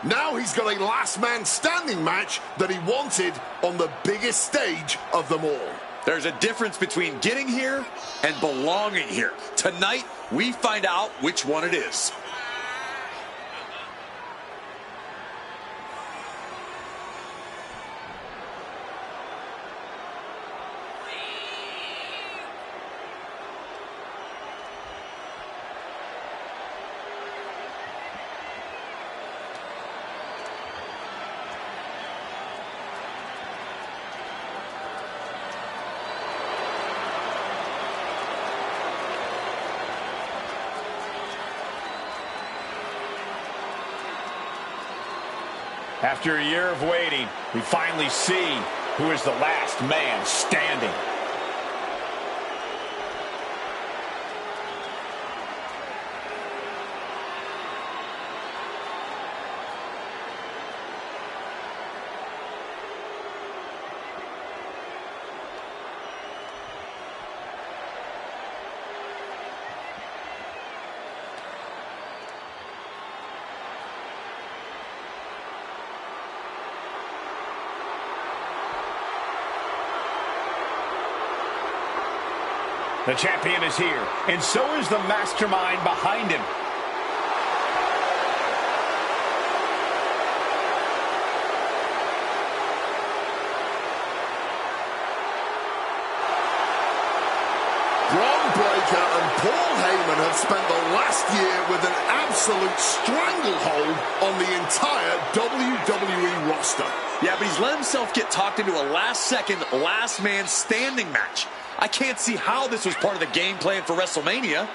Now he's got a last man standing match that he wanted on the biggest stage of them all. There's a difference between getting here and belonging here. Tonight, we find out which one it is. After a year of waiting, we finally see who is the last man standing. The champion is here, and so is the mastermind behind him. Braun Breaker and Paul Heyman have spent the last year with an absolute stranglehold on the entire WWE roster. Yeah, but he's let himself get talked into a last-second, last-man-standing match. I can't see how this was part of the game plan for WrestleMania.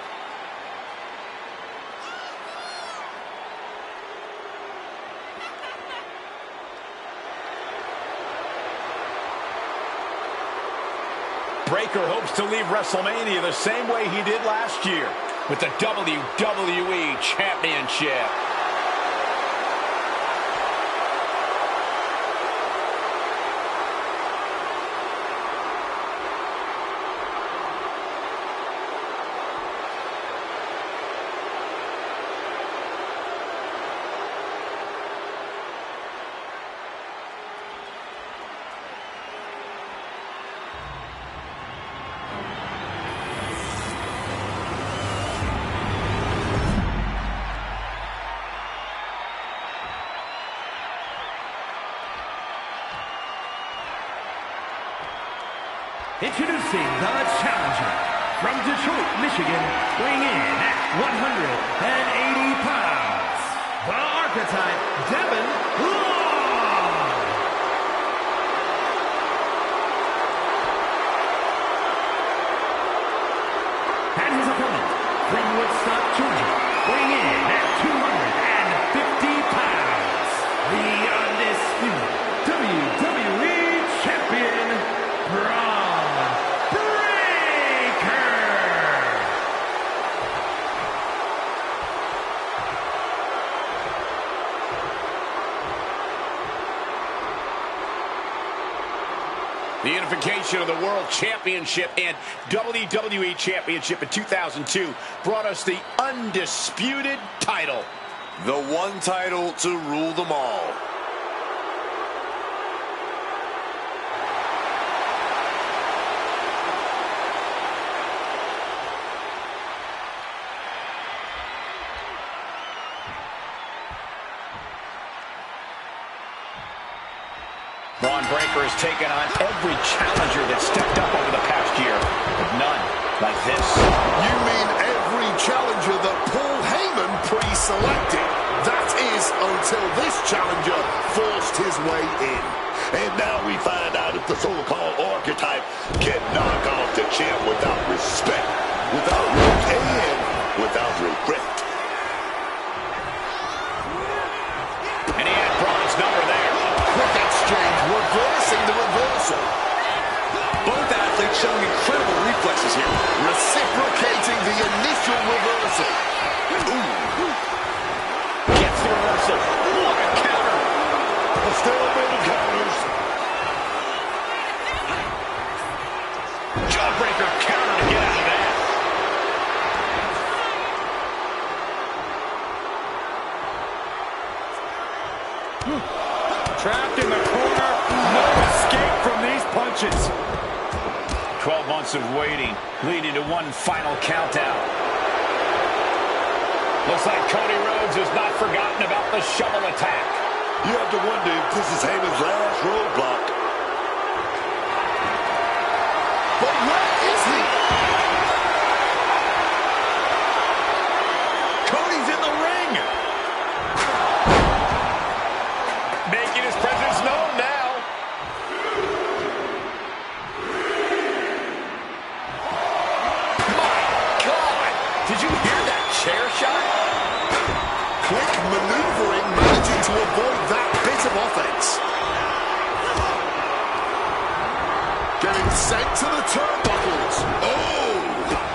Breaker hopes to leave WrestleMania the same way he did last year, with the WWE Championship. Introducing the challenger from Detroit, Michigan, weighing in at 180 pounds, the Archetype, Devin Long. And his opponent from Woodstock, Georgia, weighing in at 250 pounds, the undisputed WWE Champion, Braun. The unification of the World Championship and WWE Championship in 2002 brought us the undisputed title. The one title to rule them all. Braun Breaker has taken on every challenger that stepped up over the past year, but none like this. You mean every challenger that Paul Heyman pre-selected? That is until this challenger forced his way in. And now we find out if the so-called Archetype can knock off the champ without respect, without look, and without regret. And he had Braun's number there. Quick exchange, reversing the reversal. Both athletes showing incredible reflexes here. Reciprocating the initial reversal. Gets the reversal. What a counter. A stalemate of counters. Jawbreaker counter to get out of that. Trapped in the corner, no escape from these punches. 12 months of waiting, leading to one final countdown. Looks like Cody Rhodes has not forgotten about the shovel attack. You have to wonder if this is Heyman's last roadblock. But where is he? Cody's in the ring. Making his presence known now. My God! Did you hear that chair shot? Quick maneuvering, managing to avoid that bit of Sent to the turnbuckles. Oh!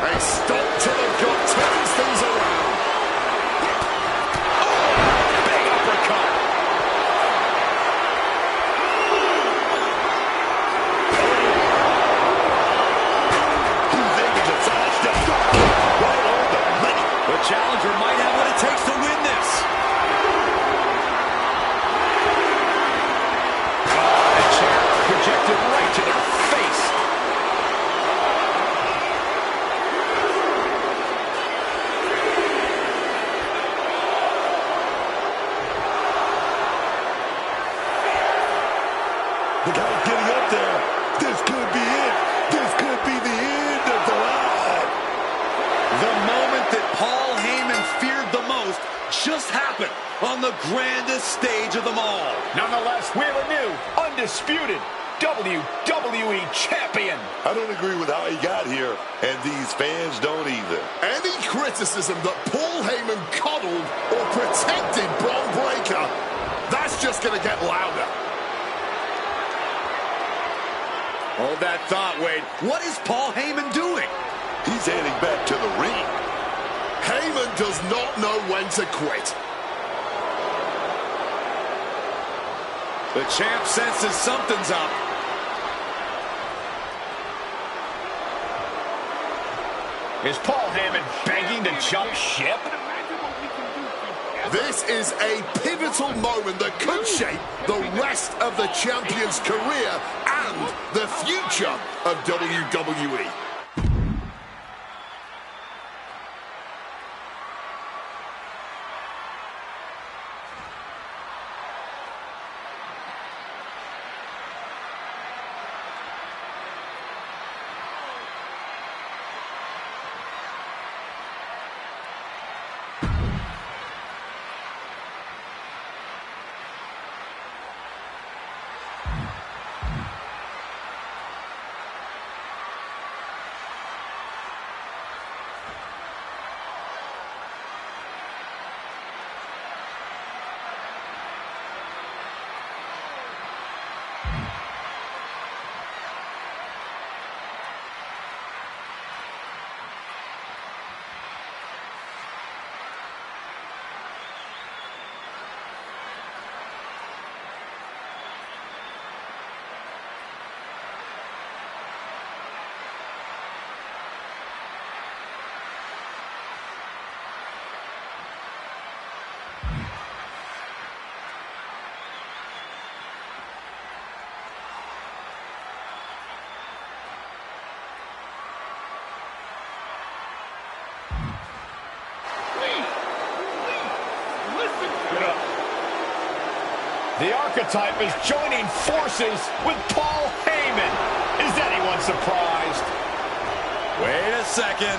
A stop to the gut turns things around. Oh! Big uppercut. He's able to flash the right on the money. The challenger might have what it takes to win this. The chair projected right to their face. The guy's getting up there. This could be it. This could be the end of the ride. The moment that Paul Heyman feared the most just happened on the grandest stage of them all. Nonetheless, we have a new, undisputed WWE Champion. I don't agree with how he got here, and these fans don't either. Any criticism that Paul Heyman coddled or protected Bron Breakker, that's just going to get louder. Hold that thought, Wade. What is Paul Heyman doing? He's heading back to the ring. Heyman does not know when to quit. The champ senses something's up. Is Paul Heyman begging to jump ship? This is a pivotal moment that could shape the rest of the champion's career and the future of WWE. The Archetype is joining forces with Paul Heyman. Is anyone surprised? Wait a second.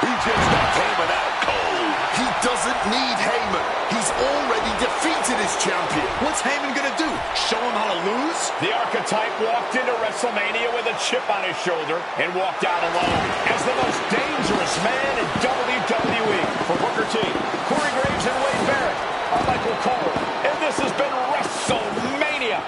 He just got Heyman out cold. He doesn't need Heyman. He's already defeated his champion. What's Heyman gonna do? Show him how to lose? The Archetype walked into WrestleMania with a chip on his shoulder and walked out alone as the most dangerous man in WWE. For Booker T, Corey Graves, and Wade Barrett, I'm Michael Cole, and this has been WrestleMania.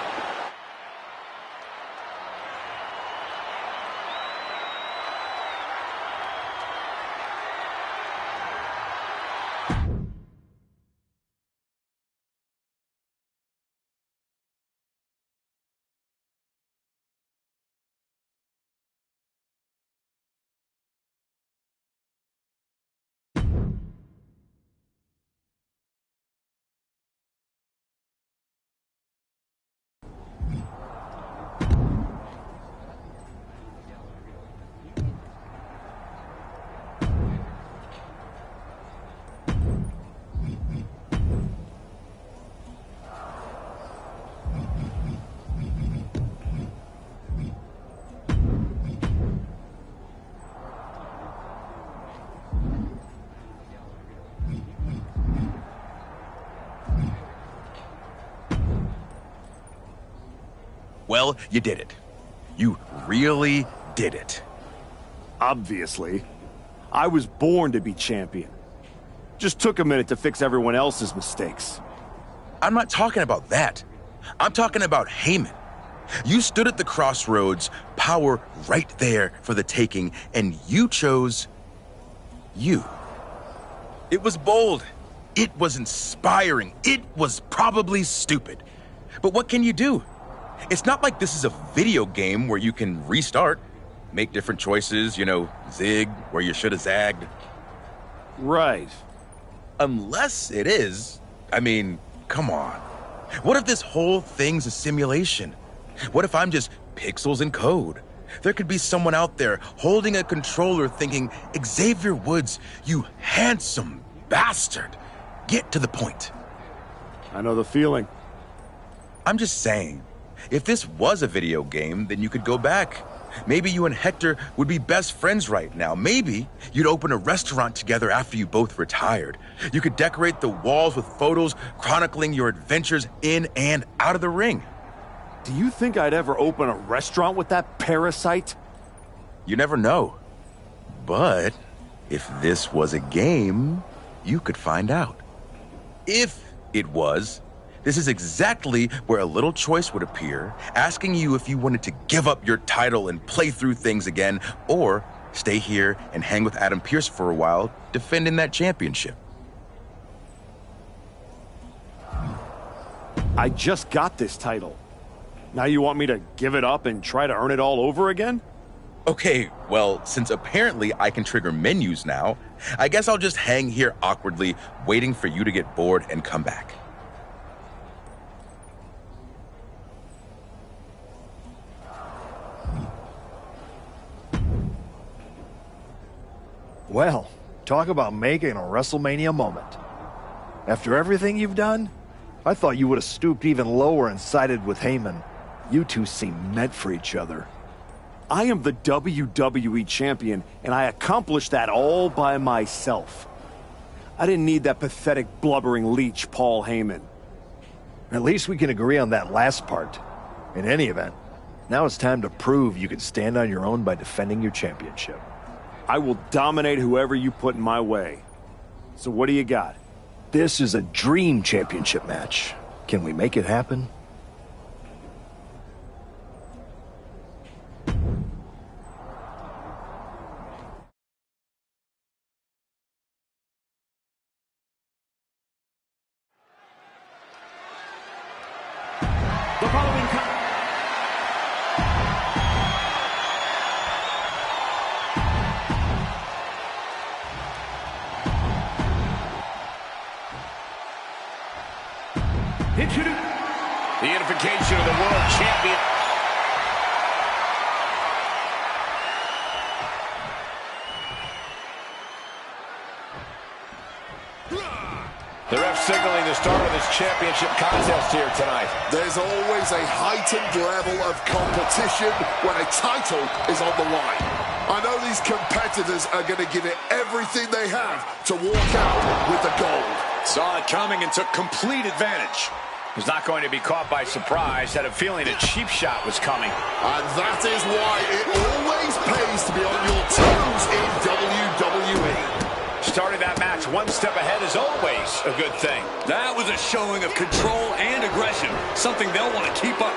Well, you did it. You really did it. Obviously. I was born to be champion. Just took a minute to fix everyone else's mistakes. I'm not talking about that. I'm talking about Heyman. You stood at the crossroads, power right there for the taking, and you chose you. It was bold. It was inspiring. It was probably stupid. But what can you do? It's not like this is a video game where you can restart, make different choices, zig where you should have zagged. Right. Unless it is. I mean, come on. What if this whole thing's a simulation? What if I'm just pixels and code? There could be someone out there holding a controller thinking, Xavier Woods, you handsome bastard. Get to the point. I know the feeling. I'm just saying, if this was a video game, then you could go back. Maybe you and Hector would be best friends right now. Maybe you'd open a restaurant together after you both retired. You could decorate the walls with photos chronicling your adventures in and out of the ring. Do you think I'd ever open a restaurant with that parasite? You never know. But if this was a game, you could find out. If it was, this is exactly where a little choice would appear, asking you if you wanted to give up your title and play through things again, or stay here and hang with Adam Pearce for a while, defending that championship. I just got this title. Now you want me to give it up and try to earn it all over again? Okay, well, since apparently I can trigger menus now, I guess I'll just hang here awkwardly, waiting for you to get bored and come back. Well, talk about making a WrestleMania moment. After everything you've done, I thought you would have stooped even lower and sided with Heyman. You two seem meant for each other. I am the WWE champion, and I accomplished that all by myself. I didn't need that pathetic, blubbering leech, Paul Heyman. At least we can agree on that last part. In any event, now it's time to prove you can stand on your own by defending your championship. I will dominate whoever you put in my way. So what do you got? This is a dream championship match. Can we make it happen? The following the unification of the world champion. The ref signaling the start of this championship contest here tonight. There's always a heightened level of competition when a title is on the line. I know these competitors are going to give it everything they have to walk out with the gold. Saw it coming and took complete advantage. Was not going to be caught by surprise. Had a feeling a cheap shot was coming. And that is why it always pays to be on your toes in WWE. Starting that match one step ahead is always a good thing. That was a showing of control and aggression, something they'll want to keep up.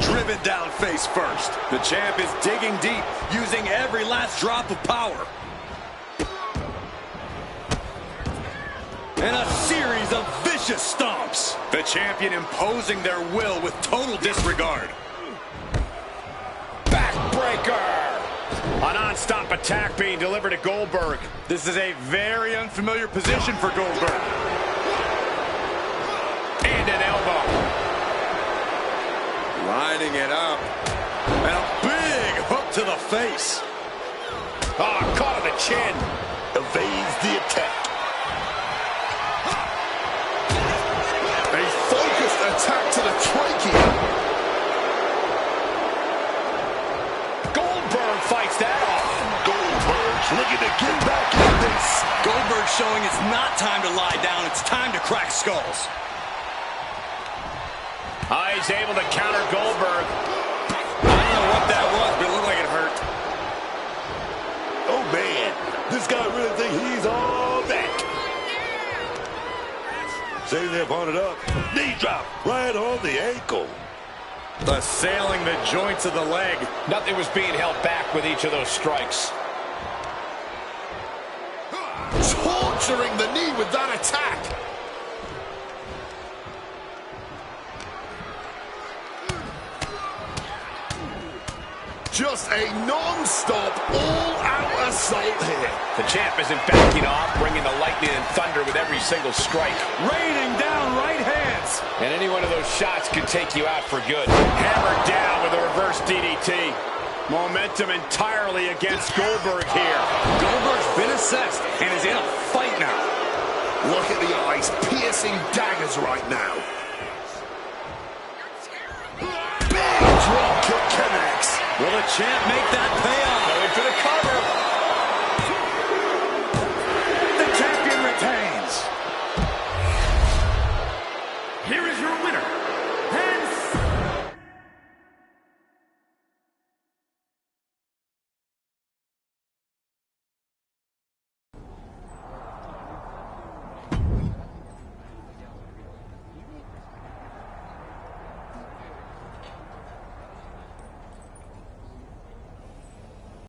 Driven down face first. The champ is digging deep, using every last drop of power. And a series of vicious stomps. The champion imposing their will with total disregard. Backbreaker! A non-stop attack being delivered to Goldberg. This is a very unfamiliar position for Goldberg. And an elbow. Lining it up. And a big hook to the face. Oh, caught on the chin. Evades the attack. A focused attack to the trachea. Goldberg fights that off. Goldberg's looking to get back in this. Goldberg showing it's not time to lie down, it's time to crack skulls. He's able to counter Goldberg. I don't know what that was, but it looked like it hurt. Oh man, this guy really thinks he's all that. Saving there for wanted up. Knee drop right on the ankle. Assailing the joints of the leg. Nothing was being held back with each of those strikes. Torturing the knee with that attack. Just a non-stop, all-out assault here. The champ isn't backing off, bringing the lightning and thunder with every single strike. Raining down right hands. And any one of those shots could take you out for good. Hammered down with a reverse DDT. Momentum entirely against Goldberg here. Goldberg's been assessed and is in a fight now. Look at the eyes, piercing daggers right now. Big drop kick connects. Will the champ make that pay off?